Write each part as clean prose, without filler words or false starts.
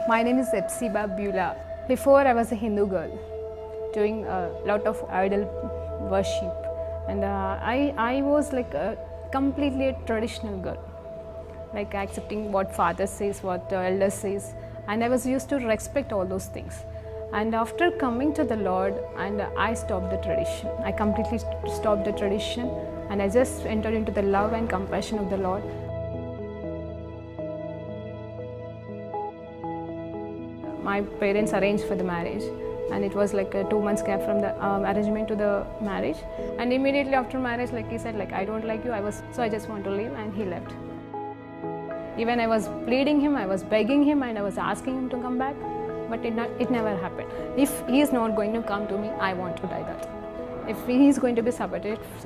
My name is Epsiba Beulah. Before I was a Hindu girl doing a lot of idol worship, and I was like completely a traditional girl, like accepting what father says, what elder says, and I was used to respect all those things. And after coming to the Lord, and I stopped the tradition. I completely stopped the tradition, and I just entered into the love and compassion of the Lord. My parents arranged for the marriage, and it was like a 2 months gap from the arrangement to the marriage. And immediately after marriage, like he said, like I don't like you. I just want to leave, and he left. Even I was pleading him, I was begging him, and I was asking him to come back, but it never happened. If he is not going to come to me, I want to die that. If he is going to be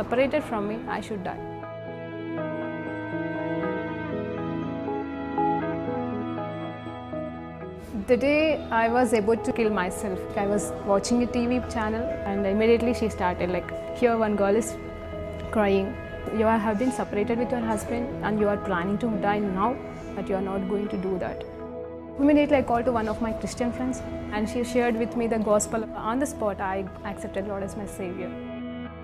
separated from me, I should die. The day I was about to kill myself, I was watching a TV channel, and immediately she started like, here one girl is crying. You have been separated with your husband and you are planning to die now, but you are not going to do that. Immediately I called to one of my Christian friends, and she shared with me the gospel. On the spot, I accepted Lord as my Savior.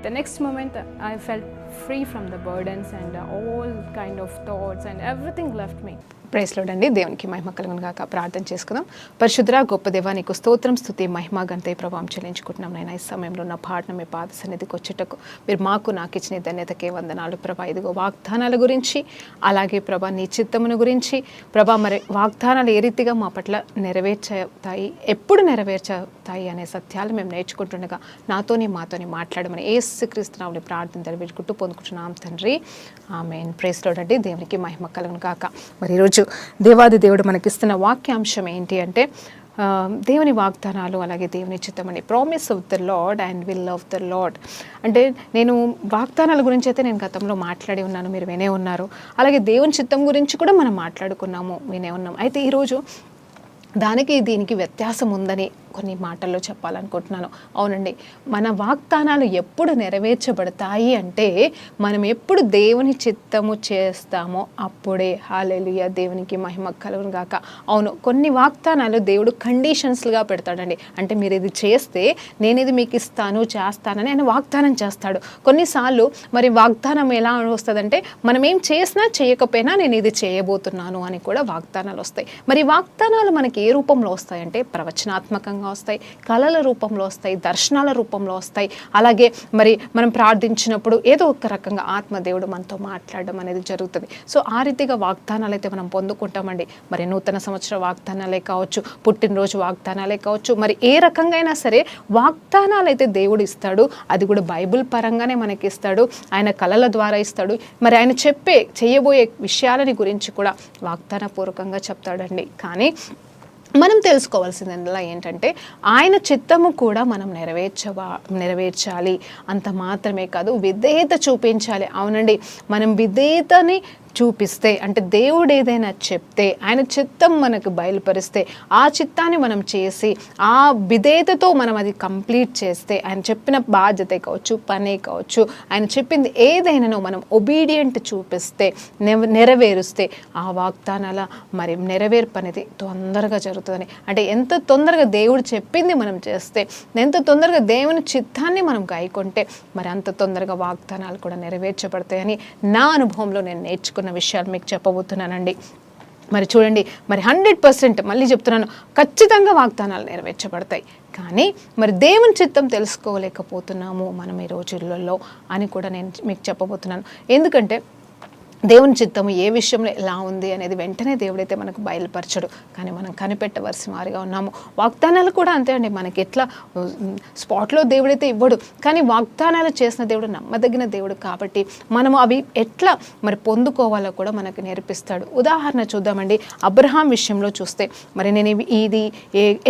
The next moment, I felt free from the burdens and all kind of thoughts, and everything left me. Praise Lord అండి. దేవునికి మహిమ కలుగును గాక. ప్రార్థన చేసుకుందాం. పరిశుద్ధ గొప్ప దేవా, నీకు స్తోత్రం, స్తుతి, మహిమ, ఘనత, ప్రభావం చెల్లించుకుంటున్నాం. నేను ఈ సమయంలో నా పాటన మీ పాద సన్నిధికి వచ్చేటకు మీరు నాకు ఇచ్చిన ధన్యతకే వందనాలు ప్రభా. ఇదిగో వాగ్దానాల గురించి, అలాగే ప్రభా నీ చిత్తమును గురించి ప్రభా, మరి వాగ్దానాలు ఏ రీతిగా మా పట్ల నెరవేర్చుతాయి, ఎప్పుడు నెరవేర్చుతాయి అనే సత్యాలు మేము నేర్చుకుంటుండగా మాతోని మాట్లాడమని యేసుక్రీస్తు నామములో ప్రార్థన తెలియజేసుకుంటూ పొందుకుంటున్నాం తండ్రి. ఆమేన్. ప్రైజ్ లార్డ్ అండి. దేవునికి మహిమ కలుగును గాక. మరి ఈరోజు దేవాది దేవుడు మనకిస్తున్న వాక్యాంశం ఏంటి అంటే, దేవుని వాగ్దానాలు అలాగే దేవుని చిత్తమని, promise of the lord and will of the lord. అంటే నేను వాగ్దానాల గురించి అయితే నేను గతంలో మాట్లాడి ఉన్నాను, మీరు వినే ఉన్నారు. అలాగే దేవుని చిత్తం గురించి కూడా మనం మాట్లాడుకున్నాము, వినే ఉన్నాం. అయితే ఈరోజు దానికి దీనికి వ్యత్యాసం ఉందని కొన్ని మాటల్లో చెప్పాలనుకుంటున్నాను. అవునండి, మన వాగ్దానాలు ఎప్పుడు నెరవేర్చబడతాయి అంటే, మనం ఎప్పుడు దేవుని చిత్తము చేస్తామో అప్పుడే. హల్లెలూయా, దేవునికి మహిమ కలుగును గాక. అవును, కొన్ని వాగ్దానాలు దేవుడు కండిషన్స్గా పెడతాడండి. అంటే మీరు ఇది చేస్తే నేను ఇది మీకు ఇస్తాను, చేస్తానని ఆయన వాగ్దానం చేస్తాడు. కొన్నిసార్లు మరి వాగ్దానం ఎలా వస్తుందంటే, మనం ఏం చేసినా చేయకపోయినా నేను ఇది చేయబోతున్నాను అని కూడా వాగ్దానాలు వస్తాయి. మరి వాగ్దానాలు మనకి ఏ రూపంలో వస్తాయంటే, ప్రవచనాత్మకంగా వస్తాయి, కళల రూపంలో వస్తాయి, దర్శనాల రూపంలో వస్తాయి. అలాగే మరి మనం ప్రార్థించినప్పుడు ఏదో ఒక రకంగా ఆత్మదేవుడు మనతో మాట్లాడడం అనేది జరుగుతుంది. సో ఆ రీతిగా వాగ్దానాలు అయితే మనం పొందుకుంటామండి. మరి నూతన సంవత్సర వాగ్దానాలే కావచ్చు, పుట్టినరోజు వాగ్దానాలే కావచ్చు, మరి ఏ రకంగా అయినా సరే వాగ్దానాలు అయితే దేవుడు ఇస్తాడు. అది కూడా బైబిల్ పరంగానే మనకి ఇస్తాడు, ఆయన కళల ద్వారా ఇస్తాడు. మరి ఆయన చేయబోయే విషయాలని గురించి కూడా వాగ్దాన పూర్వకంగా చెప్తాడండి. కానీ మనం తెలుసుకోవాల్సిందల్లా ఏంటంటే, ఆయన చిత్తము కూడా మనం నెరవేర్చాలి. అంత మాత్రమే కాదు, విధేయత చూపించాలి. అవునండి, మనం విధేయతని చూపిస్తే, అంటే దేవుడు ఏదైనా చెప్తే, ఆయన చిత్తం మనకు బయలుపరిస్తే, ఆ చిత్తాన్ని మనం చేసి ఆ విధేయతతో మనం అది కంప్లీట్ చేస్తే, ఆయన చెప్పిన బాధ్యత కావచ్చు, పనే కావచ్చు, ఆయన చెప్పింది ఏదైనానో మనం ఒబీడియంట్ చూపిస్తే, నెరవేరుస్తే, ఆ వాగ్దానాల మరి నెరవేర్పు అనేది తొందరగా జరుగుతుందని. అంటే ఎంత తొందరగా దేవుడు చెప్పింది మనం చేస్తే, ఎంత తొందరగా దేవుని చిత్తాన్ని మనం గాయకుంటే, మరి అంత తొందరగా వాగ్దానాలు కూడా నెరవేర్చబడతాయని నా అనుభవంలో నేను నేర్చుకున్న విషయాలు మీకు చెప్పబోతున్నానండి. మరి చూడండి, మరి 100% మళ్ళీ చెప్తున్నాను, ఖచ్చితంగా వాగ్దానాలు నెరవేర్చబడతాయి. కానీ మరి దేవుని చిత్తం తెలుసుకోలేకపోతున్నాము మనం ఈ రోజులలో అని కూడా నేను మీకు చెప్పబోతున్నాను. ఎందుకంటే దేవుని చిత్తము ఏ విషయంలో ఎలా ఉంది అనేది వెంటనే దేవుడైతే మనకు బయలుపరచడు, కానీ మనం కనిపెట్టవలసిన వారిగా ఉన్నాము. వాగ్దానాలు కూడా అంతే అండి, మనకి ఎట్లా స్పాట్లో దేవుడైతే ఇవ్వడు, కానీ వాగ్దానాలు చేసిన దేవుడు నమ్మదగిన దేవుడు కాబట్టి మనము అవి ఎట్లా మరి పొందుకోవాలో కూడా మనకు నేర్పిస్తాడు. ఉదాహరణ చూద్దామండి. అబ్రహాం విషయంలో చూస్తే, మరి నేను ఇది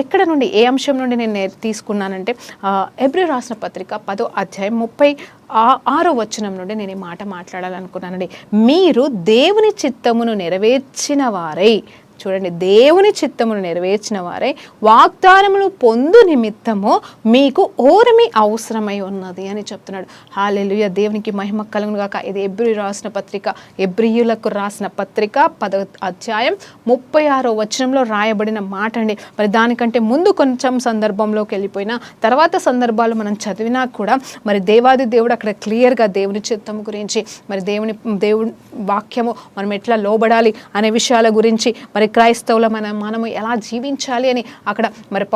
ఎక్కడ నుండి, ఏ అంశం నుండి నేను తీసుకున్నానంటే, హెబ్రీ రాసిన పత్రిక 10వ అధ్యాయం 36వ వచనం నుండి నేను ఈ మాట మాట్లాడాలనుకున్నానండి. మీరు దేవుని చిత్తమును నెరవేర్చిన వారై చూడండి, దేవుని చిత్తమును నెరవేర్చిన వారే వాగ్దానమును పొందు నిమిత్తము మీకు ఓర్మి అవసరమై ఉన్నది అని చెప్తున్నాడు. హల్లెలూయా, దేవునికి మహిమ కలుగును గాక. ఇది ఎబ్రీయులకు రాసిన పత్రిక 10వ అధ్యాయం 36వ వచనంలో రాయబడిన మాట అండి. మరి దానికంటే ముందు కొంచెం సందర్భంలోకి వెళ్ళిపోయినా తర్వాత సందర్భాలు మనం చదివినా కూడా మరి దేవాది దేవుడు అక్కడ క్లియర్గా దేవుని చిత్తం గురించి, మరి దేవుని వాక్యము మనం ఎట్లా లోబడాలి అనే విషయాల గురించి, మరి క్రైస్తవుల మనము ఎలా జీవించాలి అని అక్కడ మరి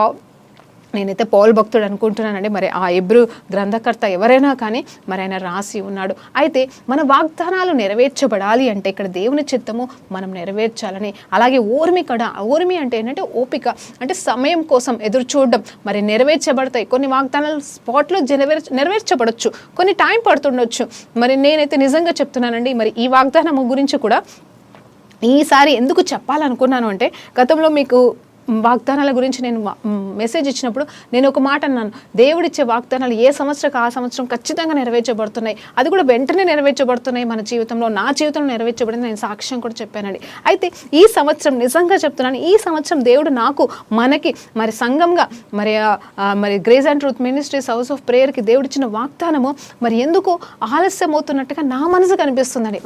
నేనైతే పౌలు భక్తుడు అనుకుంటున్నానండి. మరి ఆ హెబ్రీ గ్రంథకర్త ఎవరైనా కానీ మరి ఆయన రాసి ఉన్నాడు. అయితే మన వాగ్దానాలు నెరవేర్చబడాలి అంటే ఇక్కడ దేవుని చిత్తము మనం నెరవేర్చాలని, అలాగే ఓర్మి అంటే ఏంటంటే ఓపిక, అంటే సమయం కోసం ఎదురు చూడడం. మరి నెరవేర్చబడతాయి కొన్ని వాగ్దానాలు, స్పాట్లో నెరవేర్చబడవచ్చు, కొన్ని టైం పడుతుండొచ్చు. మరి నేనైతే నిజంగా చెప్తున్నానండి, మరి ఈ వాగ్దానం గురించి కూడా ఈసారి ఎందుకు చెప్పాలనుకున్నాను అంటే, గతంలో మీకు వాగ్దానాల గురించి నేను మెసేజ్ ఇచ్చినప్పుడు నేను ఒక మాట అన్నాను, దేవుడిచ్చే వాగ్దానాలు ఏ సంవత్సరం ఆ సంవత్సరం ఖచ్చితంగా నెరవేర్చబడుతున్నాయి, అది కూడా వెంటనే నెరవేర్చబడుతున్నాయి మన జీవితంలో. నా జీవితంలో నెరవేర్చబడింది, నేను సాక్ష్యం కూడా చెప్పానండి. అయితే ఈ సంవత్సరం నిజంగా చెప్తున్నాను, ఈ సంవత్సరం దేవుడు మనకి మరి సంఘంగా మరి grace and truth ministries house of ప్రేయర్కి దేవుడిచ్చిన వాగ్దానము మరి ఎందుకు ఆలస్యం అవుతున్నట్టుగా నా మనసు కనిపిస్తుందండి.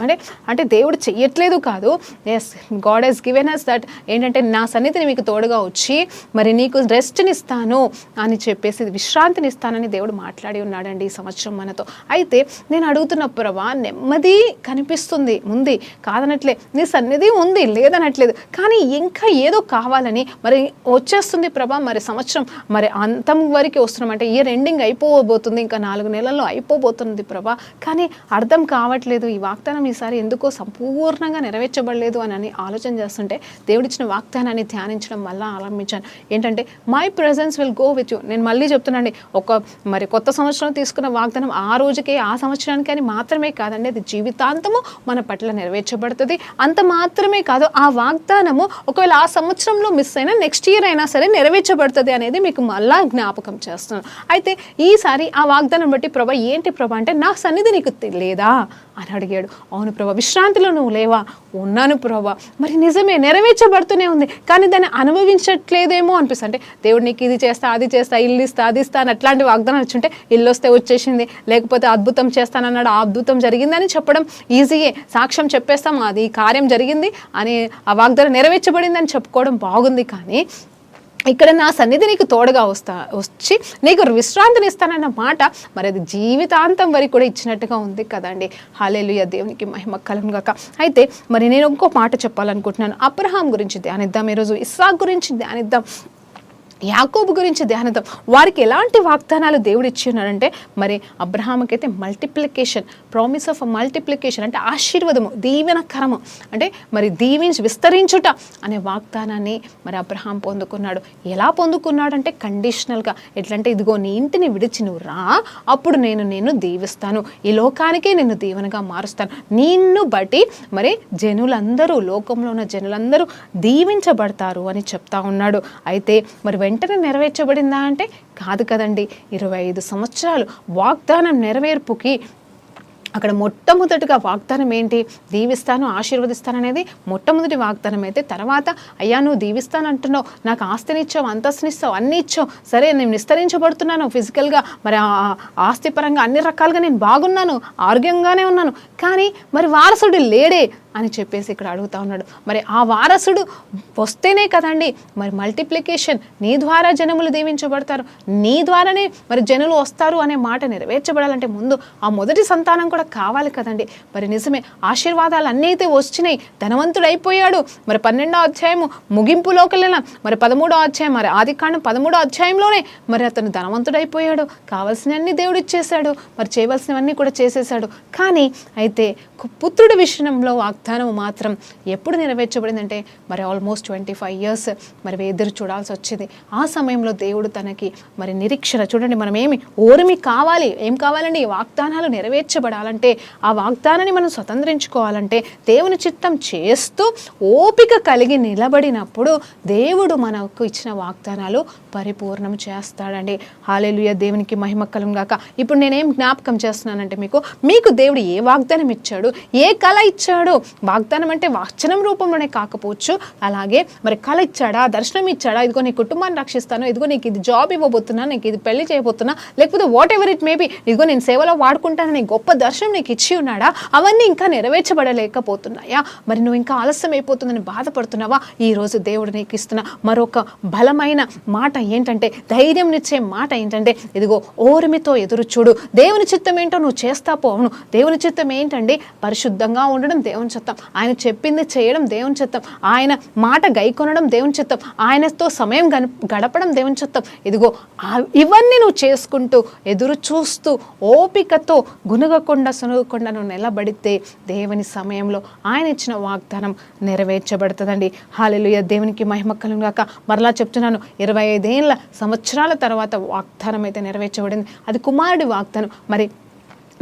అంటే దేవుడు చెయ్యట్లేదు కాదు, yes, God has given us that ఏంటంటే నా సన్నిధిని మీకు తోడుగా వచ్చి మరి నీకు రెస్ట్ని ఇస్తాను అని చెప్పేసి, విశ్రాంతిని ఇస్తానని దేవుడు మాట్లాడి ఉన్నాడండి ఈ సంవత్సరం మనతో. అయితే నేను అడుగుతున్న ప్రభా, నెమ్మది కనిపిస్తుంది, ఉంది, కాదనట్లే, నీ సన్నిధి ఉంది, లేదనట్లేదు, కానీ ఇంకా ఏదో కావాలని మరి వచ్చేస్తుంది ప్రభా. మరి సంవత్సరం మరి అంతం వరకు వస్తున్నాం, అంటే ఇయర్ ఎండింగ్ అయిపోబోతుంది, ఇంకా 4 నెలల్లో అయిపోబోతుంది ప్రభా, కానీ అర్థం కావట్లేదు, ఈ వాగ్దానం ఈసారి ఎందుకో సంపూర్ణంగా నెరవేర్చబడలేదు అని ఆలోచన చేస్తుంటే దేవుడిచ్చిన వాగ్దానాన్ని ధ్యానించడం వల్ల ఆరంభించాను. ఏంటంటే my presence will go with you. నేను మళ్ళీ చెప్తున్నాండి, మరి కొత్త సంవత్సరం తీసుకున్న వాగ్దానం ఆ రోజుకే ఆ సంవత్సరానికి అని మాత్రమే కాదండి, అది జీవితాంతము మన పట్ల నెరవేర్చబడుతుంది. అంత మాత్రమే కాదు, ఆ వాగ్దానము ఒకవేళ ఆ సంవత్సరంలో మిస్ అయినా నెక్స్ట్ ఇయర్ అయినా సరే నెరవేర్చబడుతుంది అనేది మీకు మళ్ళా జ్ఞాపకం చేస్తున్నాను. అయితే ఈసారి ఆ వాగ్దానం బట్టి ప్రభా, ఏంటి ప్రభా అంటే, నా సన్నిధి నీకు లేదా అని అడిగాడు. అవును ప్రభా, విశ్రాంతిలో నువ్వు లేవా? ఉన్నాను ప్రభా. మరి నిజమే, నెరవేర్చబడుతూనే ఉంది, కానీ దాన్ని అనుభవించట్లేదేమో అనిపిస్తుంది. అంటే దేవుడు నీకు ఇది చేస్తా, అది చేస్తా, ఇల్లు ఇస్తా, అది ఇస్తా అని అట్లాంటి వాగ్దానం వచ్చుంటే, ఇల్లు వస్తే వచ్చేసింది, లేకపోతే అద్భుతం చేస్తానన్నాడు, ఆ అద్భుతం జరిగిందని చెప్పడం ఈజీయే, సాక్ష్యం చెప్పేస్తాం, అది కార్యం జరిగింది అని, ఆ వాగ్దానం నెరవేర్చబడిందని చెప్పుకోవడం బాగుంది. కానీ ఇక్కడ నా సన్నిధి నీకు తోడుగా వచ్చి నీకు విశ్రాంతిని ఇస్తానన్న మాట మరి అది జీవితాంతం వరకు కూడా ఇచ్చినట్టుగా ఉంది కదండి. హల్లెలూయా, దేవునికి మహిమ కలుగును గాక. అయితే మరి నేను ఇంకో మాట చెప్పాలనుకుంటున్నాను. అబ్రహాం గురించి ధ్యానిద్దాం, ఈరోజు ఇస్సాకు గురించి ధ్యానిద్దాం, యాకోబు గురించి ధ్యానిద్దాం. వారికి ఎలాంటి వాగ్దానాలు దేవుడు ఇచ్చి ఉన్నాడంటే, మరి అబ్రహాముకి అయితే మల్టిప్లికేషన్, ప్రామిస్ ఆఫ్ మల్టిప్లికేషన్ అంటే ఆశీర్వాదము, దీవెనకరము, అంటే మరి దీవించి విస్తరించుట అనే వాగ్దానాన్ని మరి అబ్రహాం పొందుకున్నాడు. ఎలా పొందుకున్నాడు అంటే కండిషనల్గా, ఎట్లంటే ఇదిగో నీ ఇంటిని విడిచి నువ్వు రా, అప్పుడు నేను దీవిస్తాను, ఈ లోకానికే నిన్ను దీవెనగా మారుస్తాను, నిన్ను బట్టి మరి జనులందరూ, లోకంలో ఉన్న జనులందరూ దీవించబడతారు అని చెప్తా ఉన్నాడు. అయితే మరి వెంటనే నెరవేర్చబడిందా అంటే కాదు కదండి. 25 సంవత్సరాలు వాగ్దానం నెరవేర్పుకి అక్కడ మొట్టమొదటిగా వాగ్దానం ఏంటి? దీవిస్తాను, ఆశీర్వదిస్తాను అనేది మొట్టమొదటి వాగ్దానం. అయితే తర్వాత అయ్యా నువ్వు దీవిస్తాను అంటున్నావు, నాకు ఆస్తినిచ్చావు, అంతస్తునిస్తావు, అన్నీ ఇచ్చావు, సరే నేను విస్తరించబడుతున్నాను ఫిజికల్గా, మరి ఆస్తిపరంగా అన్ని రకాలుగా నేను బాగున్నాను, ఆరోగ్యంగానే ఉన్నాను, కానీ మరి వారసుడు లేడే అని చెప్పేసి ఇక్కడ అడుగుతా ఉన్నాడు. మరి ఆ వారసుడు వస్తేనే కదండి మరి మల్టిప్లికేషన్, నీ ద్వారా జనములు దీవించబడతారు, నీ ద్వారానే మరి జనులు వస్తారు అనే మాట నెరవేర్చబడాలంటే ముందు ఆ మొదటి సంతానం కూడా కావాలి కదండి. మరి నిజమే, ఆశీర్వాదాలు అన్నీ అయితే వచ్చినాయి, ధనవంతుడు అయిపోయాడు. మరి 12వ అధ్యాయము ముగింపులోకి వెళ్ళిన మరి 13వ అధ్యాయం, మరి ఆదికాండం 13వ అధ్యాయంలోనే మరి అతను ధనవంతుడు అయిపోయాడు, కావాల్సినవన్నీ దేవుడు ఇచ్చేశాడు, మరి చేయవలసినవన్నీ కూడా చేసేసాడు. కానీ అయితే పుత్రుడి విషయంలో వాగ్దానము మాత్రం ఎప్పుడు నెరవేర్చబడిందంటే మరి ఆల్మోస్ట్ 25 years మరి ఎదురు చూడాల్సి వచ్చింది. ఆ సమయంలో దేవుడు తనకి మరి నిరీక్షణ, చూడండి మనం ఓర్మి కావాలి, ఏం కావాలండి? వాగ్దానాలు నెరవేర్చబడాలంటే, ఆ వాగ్దానాన్ని మనం స్వతంత్రించుకోవాలంటే దేవుని చిత్తం చేస్తూ ఓపిక కలిగి నిలబడినప్పుడు దేవుడు మనకు ఇచ్చిన వాగ్దానాలు పరిపూర్ణం చేస్తాడండి. హల్లెలూయా, దేవునికి మహిమ కలుగును గాక. ఇప్పుడు నేనేం జ్ఞాపకం చేస్తున్నానంటే మీకు దేవుడు ఏ వాగ్దానం ఇచ్చాడు, ఏ కళ ఇచ్చాడు? వాగ్దానం అంటే వచనం రూపంలోనే కాకపోవచ్చు, అలాగే మరి కళ ఇచ్చాడా, దర్శనం ఇచ్చాడా, ఇదిగో నీ కుటుంబాన్ని రక్షిస్తాను, ఇదిగో నీకు ఇది జాబ్ ఇవ్వబోతున్నా, నీకు ఇది పెళ్లి చేయబోతున్నా, లేకపోతే వాట్ ఎవర్ ఇట్ మేబీ, ఇదిగో నేను సేవలో వాడుకుంటానని గొప్ప దర్శనం నీకు ఇచ్చి ఉన్నాడా? అవన్నీ ఇంకా నెరవేర్చబడలేకపోతున్నాయా? మరి నువ్వు ఇంకా ఆలస్యం అయిపోతుందని బాధపడుతున్నావా? ఈరోజు దేవుడు నీకు ఇస్తున్న మరొక బలమైన మాట ఏంటంటే, ధైర్యం ఇచ్చే మాట ఏంటంటే, ఇదిగో ఓర్మితో ఎదురు చూడు. దేవుని చిత్తం ఏంటో నువ్వు చేస్తా పోవును. దేవుని చిత్తం ఏంటండి? పరిశుద్ధంగా ఉండడం దేవుని చిత్తం, ఆయన చెప్పింది చేయడం దేవుని చిత్తం, ఆయన మాట గైకొనడం దేవుని చిత్తం, ఆయనతో సమయం గడపడం దేవుని చిత్తం. ఇదిగో ఇవన్నీ నువ్వు చేసుకుంటూ ఎదురు చూస్తూ ఓపికతో గునుగకుండా సునుగకుండా నువ్వు నిలబడితే దేవుని సమయంలో ఆయన ఇచ్చిన వాగ్దానం నెరవేర్చబడుతుందండి. హల్లెలూయా, దేవునికి మహిమ కలుగును గాక. మరలా చెప్తున్నాను, 25 సంవత్సరాల తర్వాత వాగ్దానం అయితే నెరవేర్చబడింది. అది కుమారుడి వాగ్దానం. మరి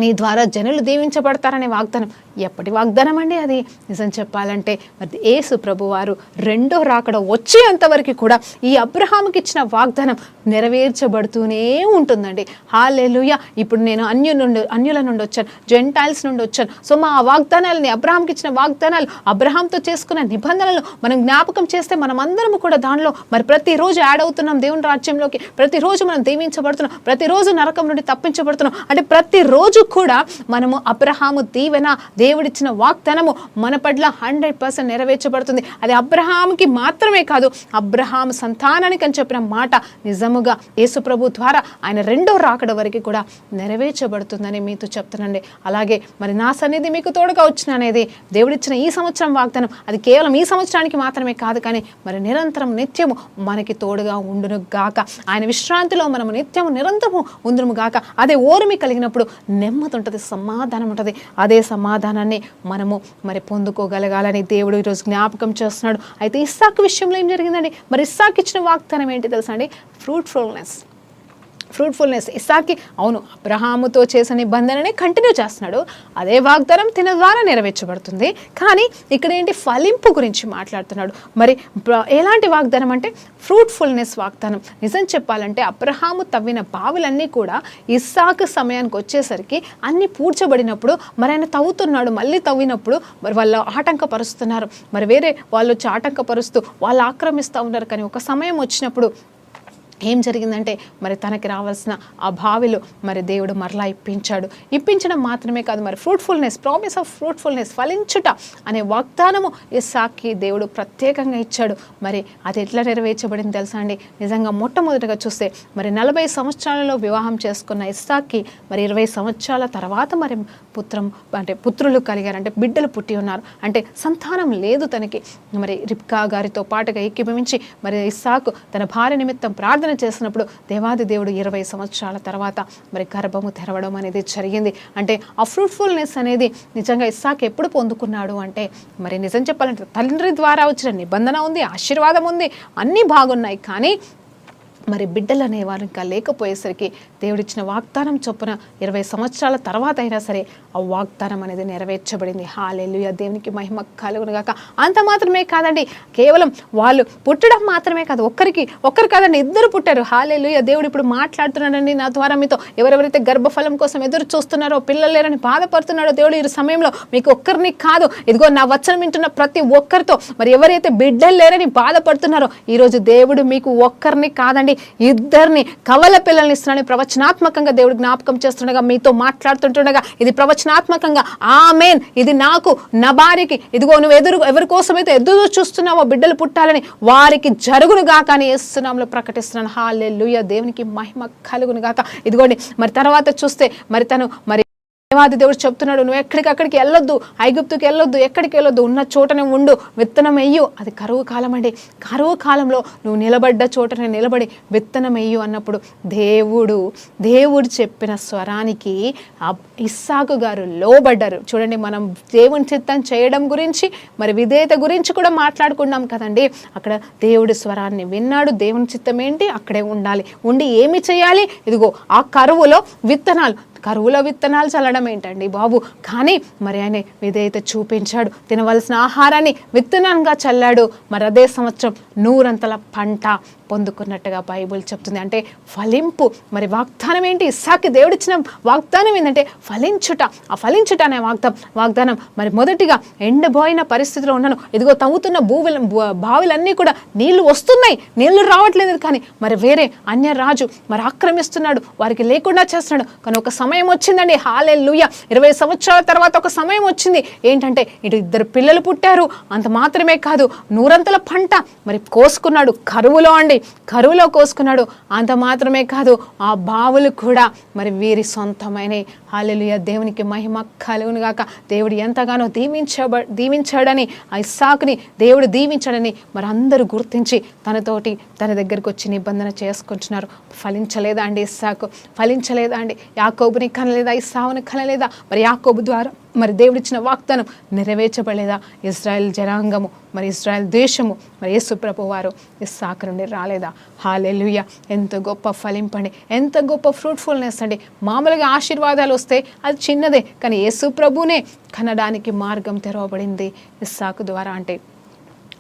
నీ ద్వారా జనులు దీవించబడతారనే వాగ్దానం ఎప్పటి వాగ్దానం అండి? అది నిజం చెప్పాలంటే మరి యేసు ప్రభువారు రెండో రాకడ వచ్చేంతవరకు కూడా ఈ అబ్రహాముకి ఇచ్చిన వాగ్దానం నెరవేర్చబడుతూనే ఉంటుందండి. హల్లెలూయా. ఇప్పుడు నేను అన్యుల నుండి వచ్చాను, జెంటైల్స్ నుండి వచ్చాను. సో మా వాగ్దానాలని, అబ్రహాంకి ఇచ్చిన వాగ్దానాలు, అబ్రహాంతో చేసుకున్న నిబంధనలు మనం జ్ఞాపకం చేస్తే మనమందరం కూడా దానిలో మరి ప్రతిరోజు యాడ్ అవుతున్నాం దేవుని రాజ్యంలోకి. ప్రతిరోజు మనం దీవించబడుతున్నాం, ప్రతిరోజు నరకం నుండి తప్పించబడుతున్నాం. అంటే ప్రతిరోజు కూడా మనము అబ్రహాము దీవెన, దేవుడిచ్చిన వాగ్దానము మన పట్ల 100% నెరవేర్చబడుతుంది. అది అబ్రహాముకి మాత్రమే కాదు, అబ్రహాము సంతానానికి అని చెప్పిన మాట నిజముగా యేసు ప్రభు ద్వారా ఆయన రెండో రాకడ వరకు కూడా నెరవేర్చబడుతుందని మీతో చెప్తానండి. అలాగే మరి నా సన్నిధి మీకు తోడుగా వచ్చిన అనేది దేవుడిచ్చిన ఈ సంవత్సరం వాగ్దానం, అది కేవలం ఈ సంవత్సరానికి మాత్రమే కాదు, కానీ మరి నిరంతరం నిత్యము మనకి తోడుగా ఉండును గాక. ఆయన విశ్రాంతిలో మనము నిత్యము నిరంతరము ఉండును గాక. అదే ఓర్మి కలిగినప్పుడు నెమ్మది ఉంటుంది, సమాధానం ఉంటుంది. అదే సమాధానాన్ని మనము మరి పొందుకోగలగాలని దేవుడు ఈరోజు జ్ఞాపకం చేస్తున్నాడు. అయితే ఇస్సాకు విషయంలో ఏం జరిగిందండి? మరి ఇస్సాకు ఇచ్చిన వాగ్దానం ఏంటి తెలుసా అండి? ఫ్రూట్ఫుల్నెస్. ఇస్సాకి అవును అబ్రహాముతో చేసిన నిబంధననే కంటిన్యూ చేస్తున్నాడు, అదే వాగ్దానం తిన ద్వారా నెరవేర్చబడుతుంది. కానీ ఇక్కడ ఏంటి? ఫలింపు గురించి మాట్లాడుతున్నాడు. మరి ఎలాంటి వాగ్దానం అంటే ఫ్రూట్ఫుల్నెస్ వాగ్దానం. నిజం చెప్పాలంటే అబ్రహాము తవ్విన బావులన్నీ కూడా ఇస్సాకు సమయానికి వచ్చేసరికి అన్ని పూడ్చబడినప్పుడు మరి ఆయన తవ్వుతున్నాడు, మళ్ళీ తవ్వినప్పుడు మరి వాళ్ళు ఆటంకపరుస్తున్నారు, మరి వేరే వాళ్ళు వచ్చి ఆటంకపరుస్తూ వాళ్ళు ఆక్రమిస్తూ ఉన్నారు. కానీ ఒక సమయం వచ్చినప్పుడు ఏం జరిగిందంటే మరి తనకి రావాల్సిన ఆ బావిలో మరి దేవుడు మరలా ఇప్పించడం మాత్రమే కాదు, మరి ఫ్రూట్ఫుల్నెస్, ప్రామిస్ ఆఫ్ ఫ్రూట్ఫుల్నెస్, ఫలించుట అనే వాగ్దానము ఇస్సాక్కి దేవుడు ప్రత్యేకంగా ఇచ్చాడు. మరి అది ఎట్లా నెరవేర్చబడింది తెలుసా అండి? నిజంగా మొట్టమొదటిగా చూస్తే మరి 40 సంవత్సరాలలో వివాహం చేసుకున్న ఇస్సాక్కి మరి 20 సంవత్సరాల తర్వాత మరి పుత్రులు కలిగారు, అంటే బిడ్డలు పుట్టి ఉన్నారు, అంటే సంతానం లేదు తనకి. మరి రిబ్కా గారితో పాటుగా ఏకీభవించి మరి ఇస్సాకు తన భార్య నిమిత్తం ప్రార్థన చేసినప్పుడు దేవాది దేవుడు 20 సంవత్సరాల తర్వాత మరి గర్భము తెరవడం అనేది జరిగింది. అంటే ఆ ఫ్రూట్ఫుల్నెస్ అనేది నిజంగా ఇస్సాకు ఎప్పుడు పొందుకున్నాడు అంటే, మరి నిజం చెప్పాలంటే తండ్రి ద్వారా వచ్చిన నిబంధన ఉంది, ఆశీర్వాదం ఉంది, అన్నీ బాగున్నాయి. కానీ మరి బిడ్డలు అనేవారు ఇంకా లేకపోయేసరికి దేవుడిచ్చిన వాగ్దానం చొప్పున 20 సంవత్సరాల తర్వాత అయినా సరే ఆ వాగ్దానం అనేది నెరవేర్చబడింది. హల్లెలూయా, దేవునికి మహిమ కలుగును గాక. అంత మాత్రమే కాదండి, కేవలం వాళ్ళు పుట్టడం మాత్రమే కాదు, ఒక్కరు కాదండి, 2 పుట్టారు. హల్లెలూయా, దేవుడు ఇప్పుడు మాట్లాడుతున్నాడండి నా ద్వారా మీతో. ఎవరెవరైతే గర్భఫలం కోసం ఎదురు చూస్తున్నారో, పిల్లలు లేరని బాధపడుతున్నాడో, దేవుడు ఈ సమయంలో మీకు ఒక్కరిని కాదు, ఇదిగో నా వచనం వింటున్న ప్రతి ఒక్కరితో మరి ఎవరైతే బిడ్డలు లేరని బాధపడుతున్నారో, ఈరోజు దేవుడు మీకు ఒక్కరిని కాదండి, 2 కవల పిల్లల్ని ఇస్తున్నాడని ప్రవచనాత్మకంగా దేవుడు జ్ఞాపకం చేస్తుండగా, మీతో మాట్లాడుతుంటుండగా, ఇది ప్రవచనాత్మకంగా ఆమేన్, ఇది నాకు, నా భార్యకి, ఇదిగో నువ్వు ఎవరి కోసమైతే ఎదురు చూస్తున్నావో బిడ్డలు పుట్టాలని వారికి జరుగును గాక అని యేసు నామములో ప్రకటిస్తున్నాను. హల్లెలూయా, దేవునికి మహిమ కలుగును గాక. ఇదిగోండి మరి తర్వాత చూస్తే మరి తను మరి దేవాది దేవుడు చెప్తున్నాడు, నువ్వు ఎక్కడికి వెళ్ళొద్దు, ఐగుప్తుకి వెళ్ళొద్దు, ఎక్కడికి వెళ్ళొద్దు, ఉన్న చోటనే ఉండు, విత్తనం వెయ్యు. అది కరువు కాలం అండి. కరువు కాలంలో నువ్వు నిలబడ్డ చోటనే నిలబడి విత్తనం వెయ్యు అన్నప్పుడు దేవుడు చెప్పిన స్వరానికి ఇస్సాకు గారు లోబడ్డారు. చూడండి, మనం దేవుని చిత్తం చేయడం గురించి మరి విధేయత గురించి కూడా మాట్లాడుకున్నాం కదండి. అక్కడ దేవుడి స్వరాన్ని విన్నాడు. దేవుని చిత్తం ఏంటి? అక్కడే ఉండి ఏమి చేయాలి? ఇదిగో ఆ కరువులో విత్తనాలు చల్లడం ఏంటండి బాబు? కానీ మరి ఆయన విధేయత చూపించాడు, తినవలసిన ఆహారాన్ని విత్తనంగా చల్లాడు. మరి అదే సంవత్సరం 100 పంట పొందుకున్నట్టుగా బైబుల్ చెప్తుంది. అంటే ఫలింపు. మరి వాగ్దానం ఏంటి? ఇస్సాకి దేవుడిచ్చిన వాగ్దానం ఏంటంటే ఫలించుట. ఆ ఫలించుట అనే వాగ్దానం మరి మొదటిగా ఎండబోయిన పరిస్థితిలో ఉన్నాను, ఇదిగో తవ్వుతున్న బావిలన్నీ కూడా నీళ్లు వస్తున్నాయి, నీళ్లు రావట్లేదు, కానీ మరి వేరే అన్య రాజు మరి ఆక్రమిస్తున్నాడు, వారికి లేకుండా చేస్తున్నాడు. కానీ ఒక సమయం వచ్చిందండి, హల్లెలూయా, 20 సంవత్సరాల తర్వాత ఒక సమయం వచ్చింది. ఏంటంటే ఇటు 2 పిల్లలు పుట్టారు. అంత మాత్రమే కాదు, 100 పంట మరి కోసుకున్నాడు, కరువులో కోసుకున్నాడు. అంత మాత్రమే కాదు, ఆ బావులు కూడా మరి వీరి సొంతమైన. హల్లెలూయా, దేవునికి మహిమ కలుగును గాక. దేవుడు ఎంతగానో దీవించాడని, ఆ ఇస్సాకుని దేవుడు దీవించాడని మరి అందరూ గుర్తించి తన దగ్గరికి వచ్చి నిబంధన చేసుకుంటున్నారు. ఫలించలేదా అండి ఇస్సాకు? ఫలించలేదా అండి? యాకోబుని కనలేదా? ఇస్సాకుని కనలేదా? మరి యాకోబు ద్వారా మరి దేవుడిచ్చిన వాగ్దానం నెరవేర్చబడలేదా? ఇజ్రాయెల్ జనాంగము మరి ఇజ్రాయెల్ దేశము మరి యేసు ప్రభు వారు ఇస్సాకు నుండి రాలేదా? హల్లెలూయా, ఎంత గొప్ప ఫలింపండి, ఎంత గొప్ప ఫ్రూట్ఫుల్నెస్ అండి. మామూలుగా ఆశీర్వాదాలు వస్తే అది చిన్నదే, కానీ యేసు ప్రభునే కనడానికి మార్గం తెరవబడింది ఇస్సాకు ద్వారా. అంటే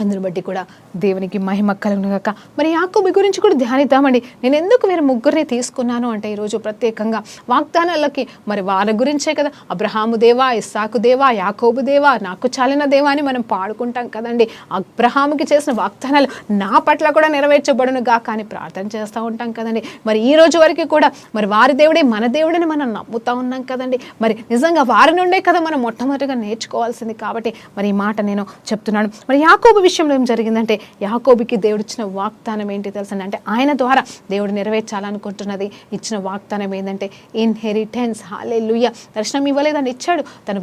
అందుని బట్టి కూడా దేవునికి మహిమ కలుగును గాక. మరి యాకోబు గురించి కూడా ధ్యానిద్దామండి. నేను ఎందుకు వీరు ముగ్గురిని తీసుకున్నాను అంటే ఈరోజు ప్రత్యేకంగా వాగ్దానాలకి మరి వారి గురించే కదా, అబ్రహాము దేవా, ఇస్సాకు దేవా, యాకోబు దేవా, నాకు చాలిన దేవా అని మనం పాడుకుంటాం కదండి. అబ్రహాముకి చేసిన వాగ్దానాలు నా పట్ల కూడా నెరవేర్చబడును గాక అని ప్రార్థన చేస్తూ ఉంటాం కదండి. మరి ఈ రోజు వరకు కూడా మరి వారి దేవుడే మన దేవుడిని మనం నమ్ముతూ ఉన్నాం కదండి. మరి నిజంగా వారి నుండే కదా మనం మొట్టమొదటిగా నేర్చుకోవాల్సింది. కాబట్టి మరి ఈ మాట నేను చెప్తున్నాను. మరి యాకోబు విషయంలో ఏం జరిగిందంటే, యాకోబుకి దేవుడిచ్చిన వాగ్దానం ఏంటి తెలుసండి? అంటే ఆయన ద్వారా దేవుడు నెరవేర్చాలనుకుంటున్నది ఇచ్చిన వాగ్దానం ఏంటంటే ఇన్హెరిటెన్స్. హల్లెలూయా, దర్శనం ఇవ్వలేదని ఇచ్చాడు. తను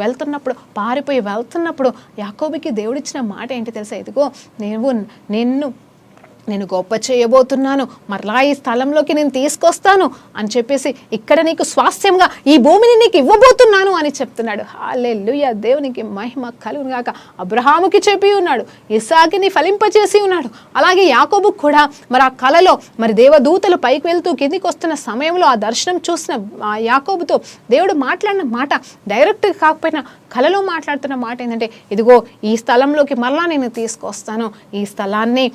పారిపోయి వెళ్తున్నప్పుడు యాకోబుకి దేవుడిచ్చిన మాట ఏంటి తెలుసా? ఇదిగో నేను గొప్ప చేయబోతున్నాను, మరలా ఈ స్థలంలోకి నేను తీసుకొస్తాను అని చెప్పేసి, ఇక్కడ నీకు స్వాస్థ్యంగా ఈ భూమిని నీకు ఇవ్వబోతున్నాను అని చెప్తున్నాడు. హల్లెలూయా, దేవునికి మహిమ కలుగును గాక. అబ్రహాముకి చెప్పి ఉన్నాడు, ఇస్సాకుని ఫలింపచేసి ఉన్నాడు. అలాగే యాకోబు కూడా మరి ఆ కలలో మరి దేవదూతలు పైకి వెళ్తూ కిందికి వస్తున్న సమయంలో ఆ దర్శనం చూసిన ఆ యాకోబుతో దేవుడు మాట్లాడిన మాట డైరెక్ట్గా కాకపోయినా కలలో మాట్లాడుతున్న మాట ఏంటంటే, ఇదిగో ఈ స్థలంలోకి మరలా నేను తీసుకొస్తాను, ఈ స్థలాన్ని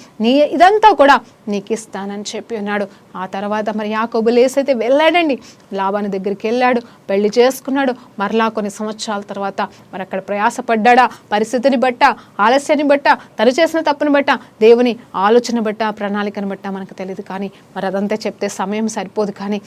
ఇదంతా కూడా నీకు ఇస్తానని చెప్పి ఉన్నాడు. ఆ తర్వాత మరి యాకోబు లేసైతే వెళ్ళాడండి, లాబాను దగ్గరికి వెళ్ళాడు, పెళ్లి చేసుకున్నాడు. మరలా కొన్ని సంవత్సరాల తర్వాత మరి అక్కడ ప్రయాసపడ్డా, పరిస్థితిని బట్ట, ఆలస్యాన్ని బట్ట, తను చేసిన తప్పును బట్ట, దేవుని ఆలోచన బట్ట, ప్రణాళికను బట్ట మనకు తెలియదు. కానీ మరి అదంతా చెప్తే సమయం సరిపోదు. కానీ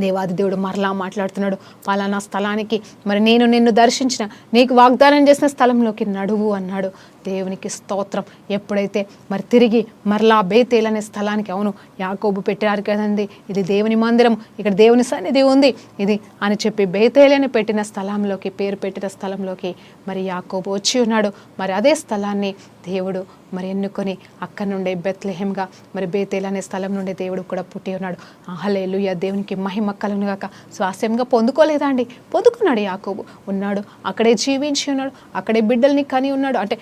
దేవాది దేవుడు మరలా మాట్లాడుతున్నాడు, పలానా స్థలానికి మరి నేను నిన్ను దర్శించిన, నీకు వాగ్దానం చేసిన స్థలంలోకి నడువు అన్నాడు. దేవునికి స్తోత్రం. ఎప్పుడైతే మరి తిరిగి మరలా బేతేల్ అనే స్థలానికి, అవును యాకోబు పెట్టారు కదండి, ఇది దేవుని మందిరం, ఇక్కడ దేవుని సన్నిధి ఉంది ఇది అని చెప్పి బేతేల్ అని పెట్టిన స్థలంలోకి, పేరు పెట్టిన స్థలంలోకి మరి యాకోబు వచ్చి ఉన్నాడు. మరి అదే స్థలాన్ని దేవుడు మరి ఎన్నుకొని అక్కడి నుండే బెత్లెహేమ్గా మరి బేతేల్ అనే స్థలం నుండి దేవుడు కూడా పుట్టి ఉన్నాడు. హల్లెలూయా, దేవునికి మహిమ కలుగును గాక. స్వాస్థ్యంగా పొందుకోలేదా అండి? పొందుకున్నాడు. యాకోబు ఉన్నాడు, అక్కడే జీవించి ఉన్నాడు, అక్కడే బిడ్డల్ని కని ఉన్నాడు. అంటే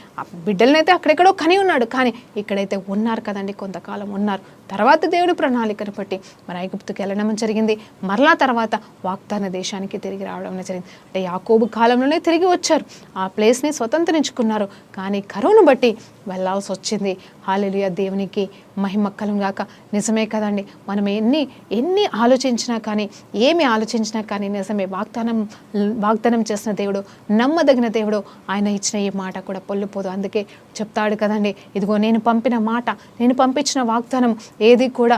బిడ్డలనైతే అక్కడెక్కడో కని ఉన్నాడు, కానీ ఇక్కడైతే ఉన్నారు కదండి, కొంతకాలం ఉన్నారు. తర్వాత దేవుడి ప్రణాళికను బట్టి మరి ఐగుప్తుకి వెళ్ళడం జరిగింది. మరలా తర్వాత వాగ్దాన దేశానికి తిరిగి రావడం జరిగింది. అంటే యాకోబు కాలంలోనే తిరిగి వచ్చారు, ఆ ప్లేస్ని స్వతంత్రించుకున్నారు. కానీ కరువును బట్టి వెళ్ళాల్సి వచ్చింది. హల్లెలూయా, దేవునికి మహిమ కలుగును గాక. నిజమే కదండి, మనం ఎన్ని ఆలోచించినా కానీ, ఏమి ఆలోచించినా కానీ నిజమే. వాగ్దానం చేసిన దేవుడు, నమ్మదగిన దేవుడు, ఆయన ఇచ్చిన ఈ మాట కూడా పొల్లిపోదు. అందుకే చెప్తాడు కదండి, ఇదిగో నేను పంపిన మాట, నేను పంపించిన వాగ్దానం ఏది కూడా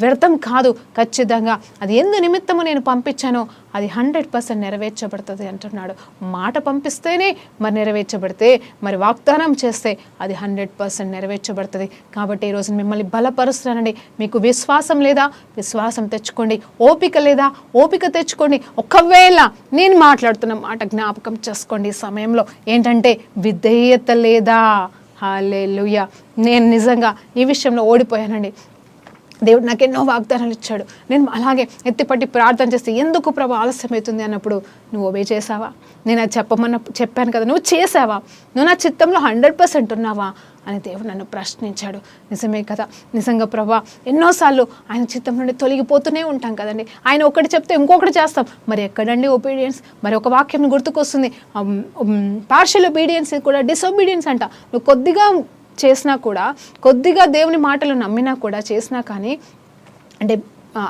వ్యర్థం కాదు. ఖచ్చితంగా అది ఎందు నిమిత్తము నేను పంపించానో అది 100% నెరవేర్చబడుతుంది అంటున్నాడు. మాట పంపిస్తేనే మరి నెరవేర్చబడితే, మరి వాగ్దానం చేస్తే అది 100% నెరవేర్చబడుతుంది. కాబట్టి ఈరోజు మిమ్మల్ని బలపరుస్తున్నానండి. మీకు విశ్వాసం లేదా? విశ్వాసం తెచ్చుకోండి. ఓపిక లేదా? ఓపిక తెచ్చుకోండి. ఒకవేళ నేను మాట్లాడుతున్న మాట జ్ఞాపకం చేసుకోండి ఈ సమయంలో. ఏంటంటే విధేయత లేదా? హల్లెలూయా, నేను నిజంగా ఈ విషయంలో ఓడిపోయానండి. దేవుడు నాకు ఎన్నో వాగ్దానాలు ఇచ్చాడు, నేను అలాగే ఎత్తిపట్టి ప్రార్థన చేస్తే ఎందుకు ప్రభు ఆలస్యం అవుతుంది అన్నప్పుడు నువ్వు ఒబే చేసావా? నేను అది చెప్పాను కదా, నువ్వు చేసావా? నువ్వు నా చిత్తంలో 100% ఉన్నావా అని దేవుడు నన్ను ప్రశ్నించాడు. నిజమే కదా, నిజంగా ప్రభా ఎన్నోసార్లు ఆయన చిత్తం నుండి తొలగిపోతూనే ఉంటాం కదండి. ఆయన ఒకటి చెప్తే ఇంకొకటి చేస్తాం. మరి ఎక్కడండి ఒబీడియన్స్? మరి ఒక వాక్యం గుర్తుకొస్తుంది, పార్షియల్ ఒబీడియన్స్ కూడా డిసొబీడియన్స్ అంట. నువ్వు కొద్దిగా చేసినా కూడా, కొద్దిగా దేవుని మాటలు నమ్మినా కూడా, చేసినా కానీ అంటే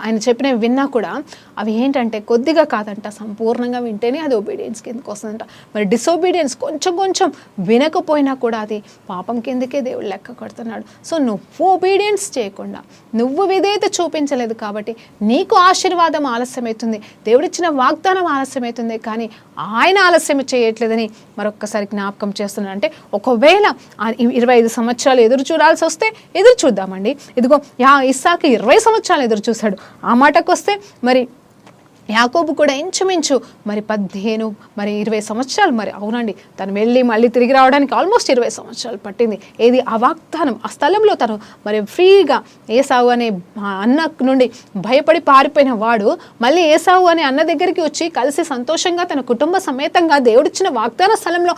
ఆయన చెప్పినవి విన్నా కూడా అవి ఏంటంటే కొద్దిగా కాదంట, సంపూర్ణంగా వింటేనే అది ఒబీడియన్స్ కిందకి వస్తుందంట. మరి డిసొబీడియన్స్ కొంచెం కొంచెం వినకపోయినా కూడా అది పాపం కిందకే దేవుడు లెక్క కడుతున్నాడు. సో నువ్వు ఒబీడియన్స్ చేయకుండా, నువ్వు విధేయత చూపించలేదు కాబట్టి నీకు ఆశీర్వాదం ఆలస్యమవుతుంది, దేవుడిచ్చిన వాగ్దానం ఆలస్యమవుతుంది, కానీ ఆయన ఆలస్యం చేయట్లేదని మరొక్కసారి జ్ఞాపకం చేస్తున్నాడు. అంటే ఒకవేళ 25 సంవత్సరాలు ఎదురు చూడాల్సి వస్తే ఎదురు చూద్దామండి. ఇదిగో ఇస్సాకు 20 సంవత్సరాలు ఎదురు చూశాడు. ఆ మాటకు వస్తే మరి యాకోబు కూడా ఇంచుమించు మరి 15 మరి 20 సంవత్సరాలు, మరి అవునండి, తను వెళ్ళి మళ్ళీ తిరిగి రావడానికి ఆల్మోస్ట్ 20 సంవత్సరాలు పట్టింది. ఏది ఆ వాగ్దానం, ఆ స్థలంలో తను మరి ఫ్రీగా ఏసావు అనే అన్న నుండి భయపడి పారిపోయిన వాడు మళ్ళీ ఏసావు అనే అన్న దగ్గరికి వచ్చి కలిసి సంతోషంగా తన కుటుంబ సమేతంగా దేవుడిచ్చిన వాగ్దాన స్థలంలో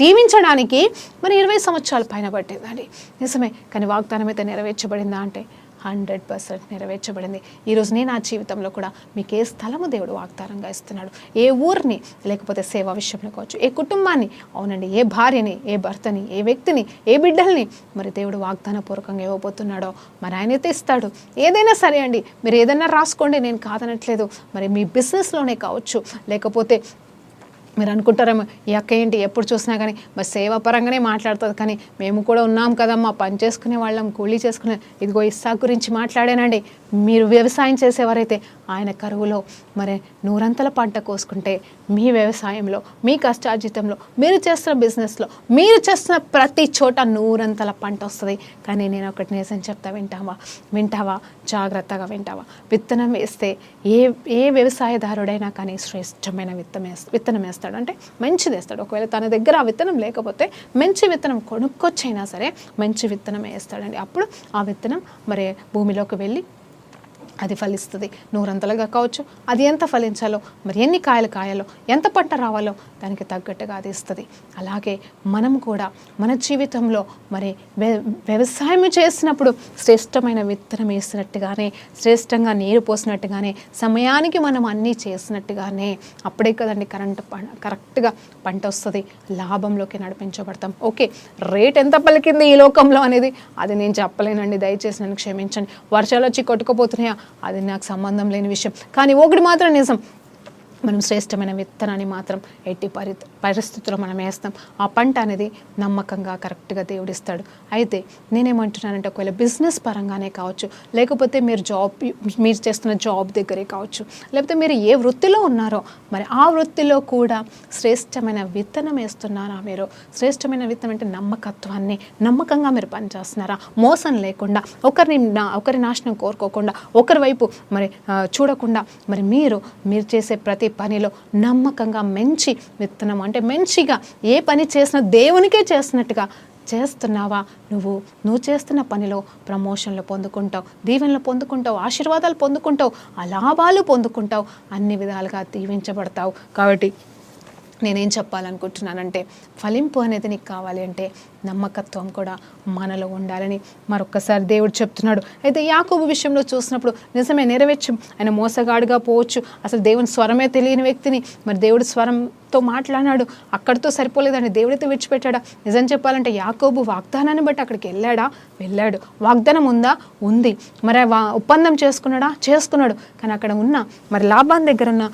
జీవించడానికి మరి 20 సంవత్సరాల పైన పట్టిందండి. నిజమే, కానీ వాగ్దానం అయితే నెరవేర్చబడిందా అంటే 100% నెరవేర్చబడింది. ఈరోజు నేను నా జీవితంలో కూడా మీకు ఏ స్థలము దేవుడు వాగ్దానంగా ఇస్తున్నాడు, ఏ ఊరిని, లేకపోతే సేవా విషయంలో కావచ్చు, ఏ కుటుంబాన్ని, అవునండి, ఏ భార్యని, ఏ భర్తని, ఏ వ్యక్తిని, ఏ బిడ్డల్ని మరి దేవుడు వాగ్దానపూర్వకంగా ఇవ్వబోతున్నాడో మరి ఆయనైతే ఇస్తాడు. ఏదైనా సరే అండి, మీరు ఏదైనా రాసుకోండి, నేను కాదనట్లేదు. మరి మీ బిజినెస్లోనే కావచ్చు, లేకపోతే మీరు అనుకుంటారేమో ఈ అక్క ఏంటి ఎప్పుడు చూసినా కానీ మరి సేవా పరంగానే మాట్లాడుతుంది, కానీ మేము కూడా ఉన్నాం కదమ్మా, పని చేసుకునే వాళ్ళం, కూలీ చేసుకునే. ఇదిగో ఇస్సాకు గురించి మాట్లాడానండి. మీరు వ్యవసాయం చేసేవారైతే ఆయన కరువులో మరి 100 పంట కోసుకుంటే మీ వ్యవసాయంలో, మీ కష్టార్జితంలో, మీరు చేస్తున్న బిజినెస్లో, మీరు చేస్తున్న ప్రతి చోట 100 పంట వస్తుంది. కానీ నేను ఒకటి నిజం చెప్తా, వింటావా? జాగ్రత్తగా వింటావా? విత్తనం వేస్తే ఏ వ్యవసాయదారుడైనా కానీ శ్రేష్టమైన విత్తనం వేస్తాడు, అంటే మంచిది వేస్తాడు. ఒకవేళ తన దగ్గర ఆ విత్తనం లేకపోతే మంచి విత్తనం కొనుక్కొచ్చైనా సరే మంచి విత్తనం వేస్తాడండి. అప్పుడు ఆ విత్తనం మరి భూమిలోకి వెళ్ళి అది ఫలిస్తుంది. 100 కావచ్చు, అది ఎంత ఫలించాలో, మరి ఎన్ని కాయలు కాయాలో, ఎంత పంట రావాలో దానికి తగ్గట్టుగా అది ఇస్తుంది. అలాగే మనం కూడా మన జీవితంలో మరి వ్యవసాయం చేసినప్పుడు శ్రేష్టమైన విత్తనం వేసినట్టుగానే, శ్రేష్టంగా నీరు పోసినట్టుగానే, సమయానికి మనం అన్నీ చేసినట్టుగానే అప్పుడే కదండి కరెక్ట్గా పంట వస్తుంది, లాభంలోకి నడిపించబడతాం. ఓకే, రేట్ ఎంత పలికింది ఈ లోకంలో అనేది అది నేను చెప్పలేనండి, దయచేసి నన్ను క్షమించండి. వర్షాలు వచ్చి కొట్టుకుపోతున్నాయా, అది నాకు సంబంధం లేని విషయం. కానీ ఒకటి మాత్రం నిజం, మనం శ్రేష్టమైన విత్తనాన్ని మాత్రం ఎట్టి పరిస్థితుల్లో మనం వేస్తాం. ఆ పంట అనేది నమ్మకంగా కరెక్ట్గా దేవుడిస్తాడు. అయితే నేనేమంటున్నానంటే, ఒకవేళ బిజినెస్ పరంగానే కావచ్చు, లేకపోతే మీరు చేస్తున్న జాబ్ దగ్గరే కావచ్చు, లేకపోతే మీరు ఏ వృత్తిలో ఉన్నారో మరి ఆ వృత్తిలో కూడా శ్రేష్టమైన విత్తనం వేస్తున్నారా? మీరు శ్రేష్టమైన విత్తనం అంటే నమ్మకత్వాన్ని, నమ్మకంగా మీరు పనిచేస్తున్నారా? మోసం లేకుండా, ఒకరి నాశనం కోరుకోకుండా, ఒకరి వైపు మరి చూడకుండా, మరి మీరు చేసే ప్రతి పనిలో నమ్మకంగా మంచి విత్తనం, అంటే మంచిగా ఏ పని చేసినా దేవునికే చేస్తున్నట్టుగా చేస్తున్నావా? నువ్వు చేస్తున్న పనిలో ప్రమోషన్లు పొందుకుంటావు, దీవెనలు పొందుకుంటావు, ఆశీర్వాదాలు పొందుకుంటావు, ఆ లాభాలు పొందుకుంటావు, అన్ని విధాలుగా దీవించబడతావు. కాబట్టి నేనేం చెప్పాలనుకుంటున్నానంటే, ఫలింపు అనేది నీకు కావాలి అంటే నమ్మకత్వం కూడా మనలో ఉండాలని మరొక్కసారి దేవుడు చెప్తున్నాడు. అయితే యాకోబు విషయంలో చూసినప్పుడు నిజమే, నెరవేర్చం, ఆయన మోసగాడుగా పోవచ్చు, అసలు దేవుని స్వరమే తెలియని వ్యక్తిని మరి దేవుడి స్వరంతో మాట్లాడినాడు. అక్కడితో సరిపోలేదండి, దేవుడితో విడిచిపెట్టాడా? నిజం చెప్పాలంటే యాకోబు వాగ్దానాన్ని బట్టి అక్కడికి వెళ్ళాడు. వాగ్దానం ఉందా? ఉంది. మరి ఒప్పందం చేసుకున్నాడు. కానీ అక్కడ ఉన్న మరి లాబాన్ దగ్గర ఉన్న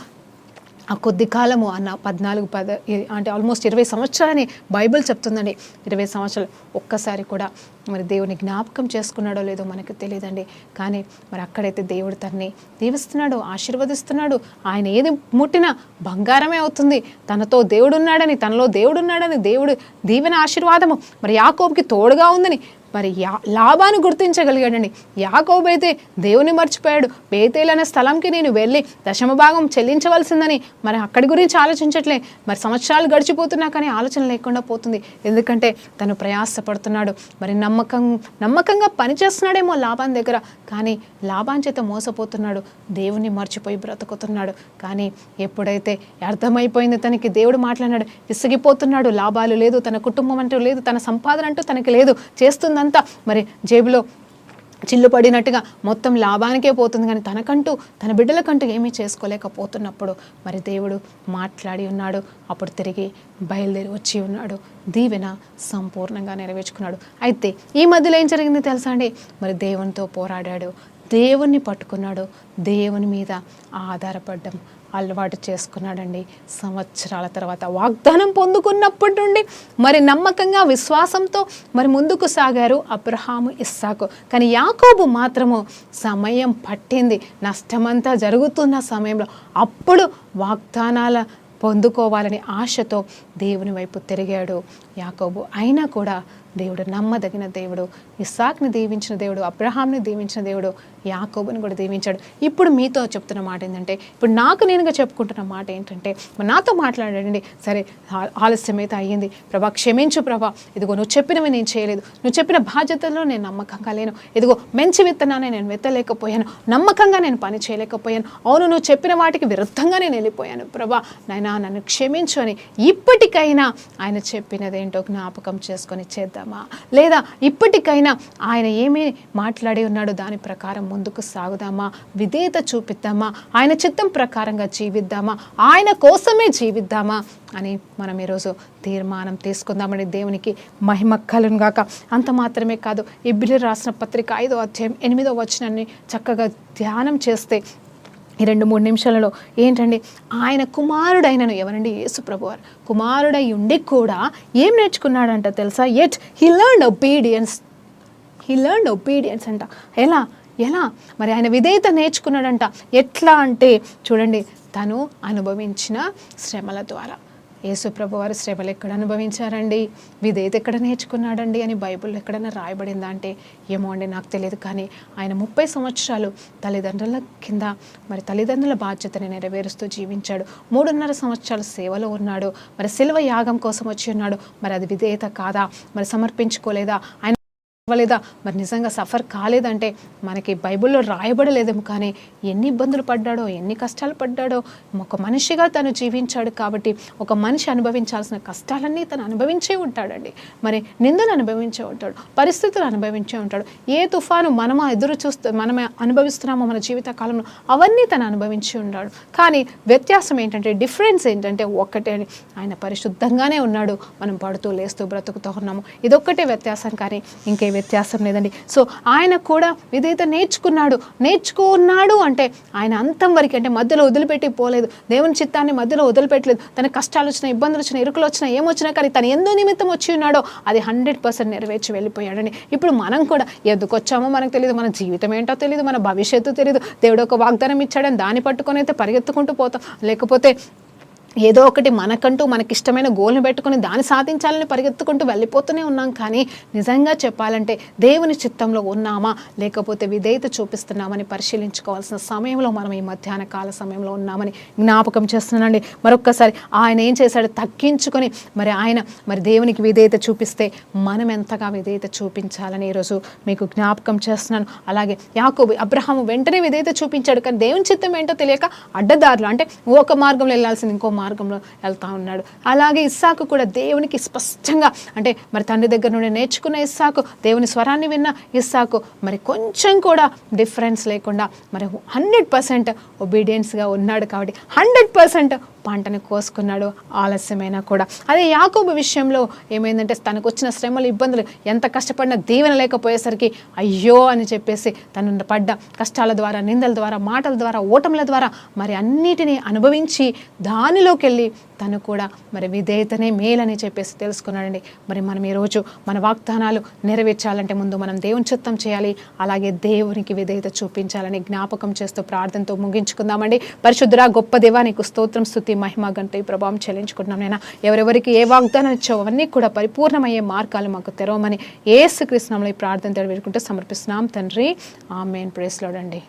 ఆ కొద్ది కాలము అన్న 14 అంటే ఆల్మోస్ట్ 20 సంవత్సరాలని బైబిల్ చెప్తుందండి. 20 సంవత్సరాలు ఒక్కసారి కూడా మరి దేవుని జ్ఞాపకం చేసుకున్నాడో లేదో మనకు తెలియదండి. కానీ మరి అక్కడైతే దేవుడు తనని దీవిస్తున్నాడు, ఆశీర్వదిస్తున్నాడు. ఆయన ఏది ముట్టినా బంగారమే అవుతుంది. తనతో దేవుడున్నాడని, తనలో దేవుడున్నాడని, దేవుడు దీవెన ఆశీర్వాదము మరి యాకోబుకి తోడుగా ఉందని మరి లాభాన్ని గుర్తించగలిగాడండి. యాకోబు అయితే దేవుని మర్చిపోయాడు. బేతేలు అనే స్థలంకి నేను వెళ్ళి 10వ భాగం చెల్లించవలసిందని మరి అక్కడి గురించి ఆలోచించట్లే. మరి సంవత్సరాలు గడిచిపోతున్నా కానీ ఆలోచన లేకుండా పోతుంది. ఎందుకంటే తను ప్రయాసపడుతున్నాడు, మరి నమ్మకంగా పనిచేస్తున్నాడేమో లాభాన్ దగ్గర, కానీ లాభాన్ చేత మోసపోతున్నాడు, దేవుని మర్చిపోయి బ్రతుకుతున్నాడు. కానీ ఎప్పుడైతే అర్థమైపోయింది తనకి, దేవుడు మాట్లాడినాడు, విసిగిపోతున్నాడు. లాభాలు లేదు, తన కుటుంబం అంటూ లేదు, తన సంపాదన అంటూ తనకి లేదు, చేస్తుందంతా మరి జేబులో చిల్లు పడినట్టుగా మొత్తం లాభానికే పోతుంది, కానీ తనకంటూ తన బిడ్డలకంటూ ఏమీ చేసుకోలేకపోతున్నప్పుడు మరి దేవుడు మాట్లాడి ఉన్నాడు. అప్పుడు తిరిగి బయలుదేరి వచ్చి ఉన్నాడు, దీవెన సంపూర్ణంగా నెరవేర్చుకున్నాడు. అయితే ఈ మధ్యలో ఏం జరిగింది తెలుసా అండి? మరి దేవునితో పోరాడాడు, దేవుణ్ణి పట్టుకున్నాడు, దేవుని మీద ఆధారపడ్డం అలవాటు చేసుకున్నాడండి. సంవత్సరాల తర్వాత వాగ్దానం పొందుకున్నప్పటి నుండి మరి నమ్మకంగా విశ్వాసంతో మరి ముందుకు సాగారు అబ్రహాము, ఇస్సాకు. కానీ యాకోబు మాత్రము సమయం పట్టింది, నష్టమంతా జరుగుతున్న సమయంలో అప్పుడు వాగ్దానాల పొందుకోవాలని ఆశతో దేవుని వైపు తిరిగాడు యాకోబు. అయినా కూడా దేవుడు నమ్మదగిన దేవుడు, ఇస్సాక్ని దీవించిన దేవుడు, అబ్రహాంని దీవించిన దేవుడు, యాకోబుని కూడా దీవించాడు. ఇప్పుడు మీతో చెప్తున్న మాట ఏంటంటే, ఇప్పుడు నాకు నేనుగా చెప్పుకుంటున్న మాట ఏంటంటే, నాతో మాట్లాడండి. సరే ఆలస్యమైతే అయ్యింది ప్రభా, క్షమించు ప్రభా, ఇదిగో నువ్వు చెప్పినవి నేను చేయలేదు, నువ్వు చెప్పిన బాధ్యతల్లో నేను నమ్మకంగా లేను, ఇదిగో మంచి విత్తనాన్ని నేను విత్తలేకపోయాను, నమ్మకంగా నేను పని చేయలేకపోయాను, అవును నువ్వు చెప్పిన వాటికి విరుద్ధంగా నేను వెళ్ళిపోయాను ప్రభా, నాయనా నన్ను క్షమించు అని ఇప్పటికైనా ఆయన చెప్పినదేంటో జ్ఞాపకం చేసుకొని చేద్దామా? లేదా ఇప్పటికైనా ఆయన ఏమీ మాట్లాడి ఉన్నాడో దాని ప్రకారం ముందుకు సాగుదామా? విధేయత చూపిద్దామా? ఆయన చిత్తం ప్రకారంగా జీవిద్దామా? ఆయన కోసమే జీవిద్దామా అని మనం ఈరోజు తీర్మానం తీసుకుందామని దేవునికి మహిమ కలుగును గాక. అంత మాత్రమే కాదు, హెబ్రీయులకు రాసిన పత్రిక 5వ అధ్యాయం 8వ వచనాన్ని చక్కగా ధ్యానం చేస్తే ఈ 2-3 నిమిషాలలో ఏంటండి, ఆయన కుమారుడైనను, ఎవరండి? యేసు ప్రభువారు కుమారుడై ఉండి కూడా ఏం నేర్చుకున్నాడంట తెలుసా? యెట్ హీ లెర్న్డ్ ఒబీడియన్స్ అంట. ఎలా మరి ఆయన విధేయత నేర్చుకున్నాడంట. ఎట్లా అంటే చూడండి, తను అనుభవించిన శ్రమల ద్వారా. యేసు ప్రభువారు శ్రమలు ఎక్కడ అనుభవించారండి, విధేయత ఎక్కడ నేర్చుకున్నాడండి అని బైబిల్లో ఎక్కడైనా రాయబడిందా అంటే ఏమో అండి, నాకు తెలియదు. కానీ ఆయన 30 సంవత్సరాలు తల్లిదండ్రుల కింద మరి తల్లిదండ్రుల బాధ్యతని నెరవేరుస్తూ జీవించాడు. 3.5 సంవత్సరాలు సేవలో ఉన్నాడు. మరి శిలువ యాగం కోసం వచ్చి ఉన్నాడు. మరి అది విధేయత కాదా? మరి సమర్పించుకోలేదా? ఆయన లేదా? మరి నిజంగా సఫర్ కాలేదంటే మనకి బైబిల్లో రాయబడలేదేమో, కానీ ఎన్ని ఇబ్బందులు పడ్డాడో, ఎన్ని కష్టాలు పడ్డాడో. ఒక మనిషిగా తను జీవించాడు కాబట్టి ఒక మనిషి అనుభవించాల్సిన కష్టాలన్నీ తను అనుభవించే ఉంటాడండి. మరి నిందలు అనుభవించే ఉంటాడు, పరిస్థితులు అనుభవించే ఉంటాడు. ఏ తుఫాను మనమే అనుభవిస్తున్నామో మన జీవిత కాలంలో అవన్నీ తను అనుభవించి ఉన్నాడు. కానీ వ్యత్యాసం ఏంటంటే, డిఫరెన్స్ ఏంటంటే ఒక్కటే, ఆయన పరిశుద్ధంగానే ఉన్నాడు, మనం పడుతూ లేస్తూ బ్రతుకుతూ ఉన్నాము. ఇదొక్కటే వ్యత్యాసం, కానీ ఇంకే వ్యత్యాసం లేదండి. సో ఆయన కూడా విధేయత నేర్చుకున్నాడు అంటే ఆయన అంతం వరకు, అంటే మధ్యలో వదిలిపెట్టి పోలేదు, దేవుని చిత్తాన్ని మధ్యలో వదిలిపెట్టలేదు. తన కష్టాలు వచ్చినా, ఇబ్బందులు వచ్చినా, ఇరుకులు వచ్చినా, ఏమొచ్చినా కానీ తను ఎందు నిమిత్తం వచ్చి ఉన్నాడో అది 100% నెరవేర్చి వెళ్ళిపోయాడని. ఇప్పుడు మనం కూడా ఎందుకు వచ్చామో మనకు తెలియదు, మన జీవితం ఏంటో తెలియదు, మన భవిష్యత్తు తెలియదు. దేవుడు ఒక వాగ్దానం ఇచ్చాడని దాన్ని పట్టుకొని అయితే పరిగెత్తుకుంటూ పోతాం, లేకపోతే ఏదో ఒకటి మనకంటూ మనకిష్టమైన గోల్ని పెట్టుకొని దాన్ని సాధించాలని పరిగెత్తుకుంటూ వెళ్ళిపోతూనే ఉన్నాం. కానీ నిజంగా చెప్పాలంటే దేవుని చిత్తంలో ఉన్నామా లేకపోతే విధేయత చూపిస్తున్నామని పరిశీలించుకోవాల్సిన సమయంలో మనం ఈ మధ్యాహ్న కాల సమయంలో ఉన్నామని జ్ఞాపకం చేస్తున్నానండి. మరొక్కసారి ఆయన ఏం చేశాడు, తగ్గించుకొని మరి దేవునికి విధేయత చూపిస్తే మనం ఎంతగా విధేయత చూపించాలని ఈరోజు మీకు జ్ఞాపకం చేస్తున్నాను. అలాగే యాకోబు, అబ్రహాము వెంటనే విధేయత చూపించాడు, కానీ దేవుని చిత్తం ఏంటో తెలియక అడ్డదారులు, అంటే ఒక మార్గంలో వెళ్ళాల్సింది ఇంకో మార్గంలో వెళ్తా ఉన్నాడు. అలాగే ఇస్సాకు కూడా దేవునికి స్పష్టంగా, అంటే మరి తండ్రి దగ్గర నుండి నేర్చుకున్న ఇస్సాకు, దేవుని స్వరాన్ని విన్న ఇస్సాకు మరి కొంచెం కూడా డిఫరెన్స్ లేకుండా మరి 100% ఒబీడియన్స్గా ఉన్నాడు. కాబట్టి 100% పంటను కోసుకున్నాడు, ఆలస్యమైనా కూడా. అదే యాకోబు విషయంలో ఏమైందంటే, తనకు వచ్చిన శ్రమలు, ఇబ్బందులు, ఎంత కష్టపడినా దీవెన లేకపోయేసరికి అయ్యో అని చెప్పేసి తను పడ్డ కష్టాల ద్వారా, నిందల ద్వారా, మాటల ద్వారా, ఓటముల ద్వారా మరి అన్నిటినీ అనుభవించి దానిలోకి వెళ్ళి తను కూడా మరి విధేయతనే మేలని చెప్పేసి తెలుసుకున్నాడండి. మరి మనం ఈరోజు మన వాగ్దానాలు నెరవేర్చాలంటే ముందు మనం దేవుని చిత్తం చేయాలి, అలాగే దేవునికి విధేయత చూపించాలని జ్ఞాపకం చేస్తూ ప్రార్థనతో ముగించుకుందామండి. పరిశుద్ధుడా గొప్ప దేవా, నీకు స్తోత్రం, స్తుతి, మహిమ, ఘనత, ప్రభావం చెల్లించుకుంటున్నాం. నైనా ఎవరెవరికి ఏ వాగ్దానం ఇచ్చావో అవన్నీ కూడా పరిపూర్ణమయ్యే మార్గాలు మాకు తెరవమని యేసుక్రీస్తు నామములో ఈ ప్రార్థన వేడుకుంటూ సమర్పిస్తున్నాం తండ్రి. ఆమేన్. ప్రైజ్ లార్డ్ అండి.